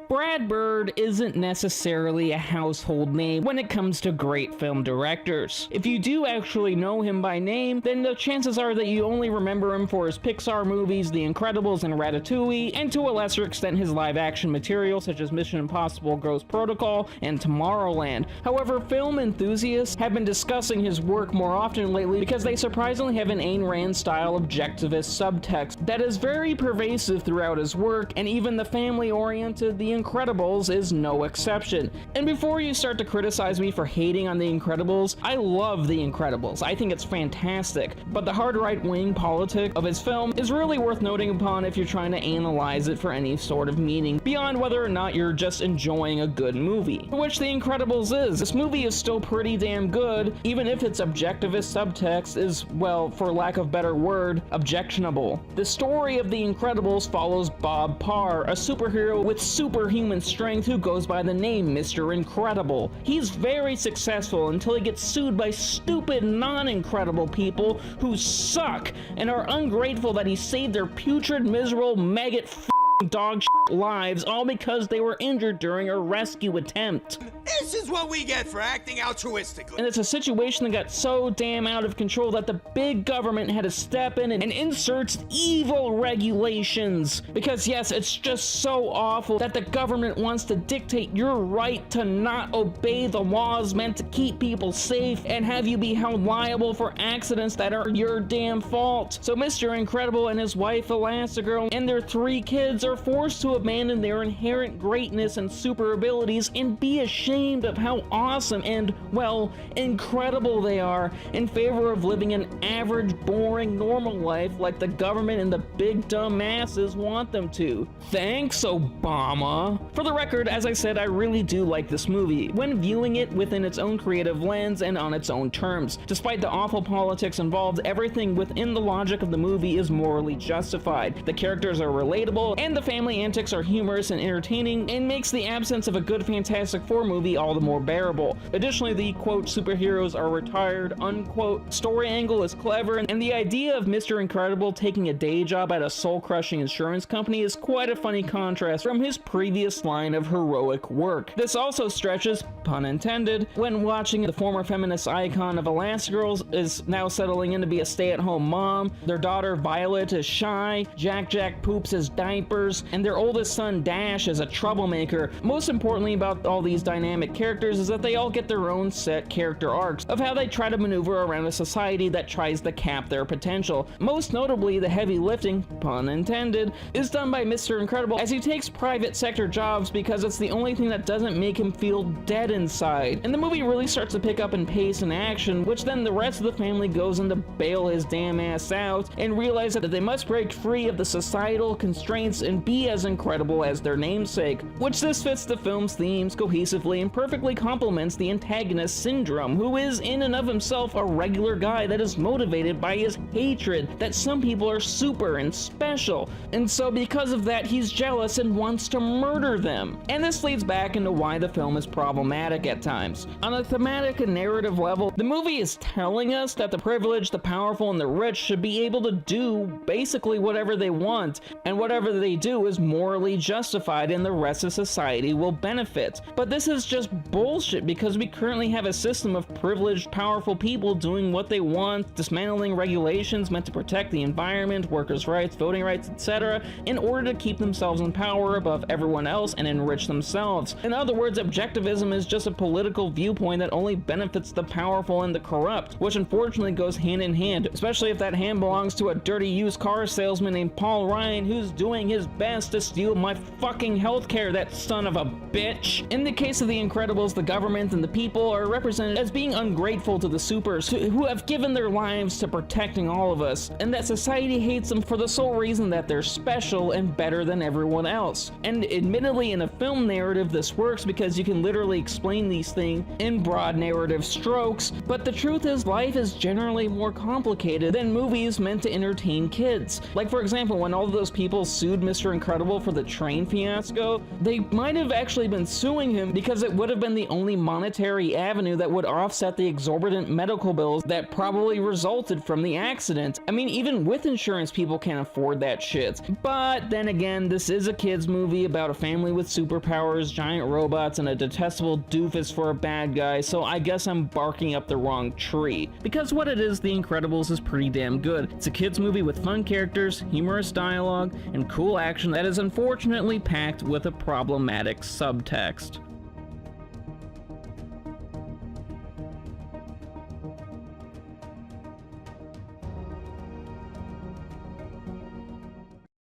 Brad Bird isn't necessarily a household name when it comes to great film directors. If you do actually know him by name, then the chances are that you only remember him for his Pixar movies, The Incredibles and Ratatouille, and to a lesser extent his live-action material such as Mission Impossible Ghost Protocol and Tomorrowland. However, film enthusiasts have been discussing his work more often lately because they surprisingly have an Ayn Rand-style objectivist subtext that is very pervasive throughout his work, and even the family-oriented The Incredibles is no exception. And before you start to criticize me for hating on The Incredibles, I love The Incredibles. I think it's fantastic. But the hard right-wing politic of his film is really worth noting upon if you're trying to analyze it for any sort of meaning, beyond whether or not you're just enjoying a good movie. Which The Incredibles is. This movie is still pretty damn good, even if its objectivist subtext is, well, for lack of a better word, objectionable. The story of The Incredibles follows Bob Parr, a superhero with superhuman strength who goes by the name Mr. Incredible. He's very successful until he gets sued by stupid, non-incredible people who suck and are ungrateful that he saved their putrid, miserable, maggot dog lives, all because they were injured during a rescue attempt. This is what we get for acting altruistically. And it's a situation that got so damn out of control that the big government had to step in and insert evil regulations. Because yes, it's just so awful that the government wants to dictate your right to not obey the laws meant to keep people safe and have you be held liable for accidents that are your damn fault. So Mr. Incredible and his wife Elastigirl and their 3 kids are forced to abandon their inherent greatness and super abilities and be ashamed of how awesome and, well, incredible they are in favor of living an average, boring, normal life like the government and the big dumb masses want them to. Thanks, Obama. For the record, as I said, I really do like this movie, when viewing it within its own creative lens and on its own terms. Despite the awful politics involved, everything within the logic of the movie is morally justified. The characters are relatable, and the family antics are humorous and entertaining, and makes the absence of a good Fantastic Four movie all the more bearable. Additionally, the quote superheroes are retired unquote story angle is clever, and the idea of Mr. Incredible taking a day job at a soul-crushing insurance company is quite a funny contrast from his previous line of heroic work. This also stretches, pun intended, when watching the former feminist icon of Elastigirl is now settling in to be a stay-at-home mom, their daughter Violet is shy, Jack poops his diapers, and their oldest son Dash is a troublemaker. Most importantly about all these dynamic characters is that they all get their own set character arcs of how they try to maneuver around a society that tries to cap their potential. Most notably, the heavy lifting, pun intended, is done by Mr. Incredible as he takes private sector jobs because it's the only thing that doesn't make him feel dead inside. And the movie really starts to pick up in pace and action, which then the rest of the family goes in to bail his damn ass out and realize that they must break free of the societal constraints and be as incredible as their namesake, which this fits the film's themes cohesively and perfectly complements the antagonist Syndrome, who is in and of himself a regular guy that is motivated by his hatred that some people are super and special, and so because of that he's jealous and wants to murder them. And this leads back into why the film is problematic at times. On a thematic and narrative level, the movie is telling us that the privileged, the powerful, and the rich should be able to do basically whatever they want, and whatever they do is morally justified and the rest of society will benefit. But this is just bullshit because we currently have a system of privileged, powerful people doing what they want, dismantling regulations meant to protect the environment, workers' rights, voting rights, etc., in order to keep themselves in power above everyone else and enrich themselves. In other words, objectivism is just a political viewpoint that only benefits the powerful and the corrupt, which unfortunately goes hand in hand, especially if that hand belongs to a dirty used car salesman named Paul Ryan who's doing his best to steal my fucking healthcare, that son of a bitch. In the case of The Incredibles, the government and the people are represented as being ungrateful to the supers who have given their lives to protecting all of us, and that society hates them for the sole reason that they're special and better than everyone else. And admittedly, in a film narrative, this works because you can literally explain these things in broad narrative strokes, but the truth is life is generally more complicated than movies meant to entertain kids. Like for example, when all of those people sued Mr. Incredible for for the train fiasco, they might have actually been suing him because it would have been the only monetary avenue that would offset the exorbitant medical bills that probably resulted from the accident. I mean, even with insurance, people can't afford that shit. But then again, this is a kids movie about a family with superpowers, giant robots, and a detestable doofus for a bad guy, so I guess I'm barking up the wrong tree. Because what it is, The Incredibles is pretty damn good. It's a kids movie with fun characters, humorous dialogue, and cool action that is unfortunately packed with a problematic subtext.